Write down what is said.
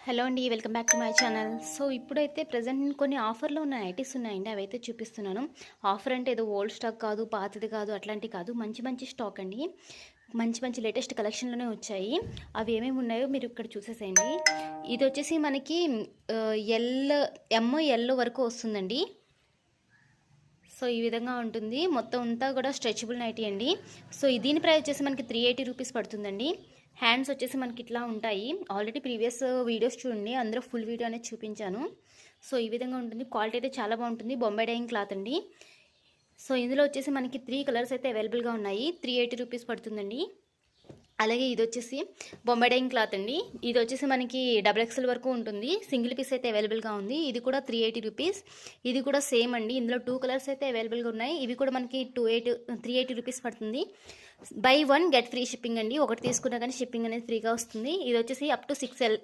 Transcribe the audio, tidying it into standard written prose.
Hello అండి, welcome back to my channel. So ఇప్పుడైతే present కొన్ని ఆఫర్లో ఉన్న నైటీస్ ఉన్నాయండి, అవైతే చూపిస్తున్నాను. ఆఫర్ అంటే ఏదో ఓల్డ్ స్టాక్ కాదు, పాతది కాదు, అట్లాంటివి కాదు. మంచి మంచి స్టాక్ అండి, మంచి మంచి లేటెస్ట్ కలెక్షన్లోనే వచ్చాయి. అవి ఏమేమి ఉన్నాయో మీరు ఇక్కడ చూసేసేయండి. ఇది వచ్చేసి మనకి ఎల్ వరకు వస్తుందండి. సో ఈ విధంగా ఉంటుంది, మొత్తం అంతా కూడా స్ట్రెచబుల్ నైటీ అండి. సో దీని ప్రైస్ వచ్చేసి మనకి 380 రూపీస్ పడుతుందండి. హ్యాండ్స్ వచ్చేసి మనకి ఇట్లా ఉంటాయి. ఆల్రెడీ ప్రీవియస్ వీడియోస్ చూడండి, అందులో ఫుల్ వీడియో అనేది చూపించాను. సో ఈ విధంగా ఉంటుంది, క్వాలిటీ అయితే చాలా బాగుంటుంది. బొంబాయి డైయింగ్ క్లాత్ అండి. సో ఇందులో వచ్చేసి మనకి 3 కలర్స్ అయితే అవైలబుల్గా ఉన్నాయి. 380 రూపీస్ పడుతుందండి. అలాగే ఇది వచ్చేసి బొంబాయి డైయింగ్ క్లాత్ అండి. ఇది వచ్చేసి మనకి XXL వరకు ఉంటుంది. సింగిల్ పీస్ అయితే అవైలబుల్గా ఉంది. ఇది కూడా 380 రూపీస్. ఇది కూడా సేమ్ అండి, ఇందులో 2 కలర్స్ అయితే అవైలబుల్గా ఉన్నాయి. ఇవి కూడా మనకి 380 రూపీస్ పడుతుంది. బై 1 గెట్ ఫ్రీ షిప్పింగ్ అండి. ఒకటి తీసుకున్నా కానీ షిప్పింగ్ అనేది ఫ్రీగా వస్తుంది. ఇది వచ్చేసి అప్ టు 6L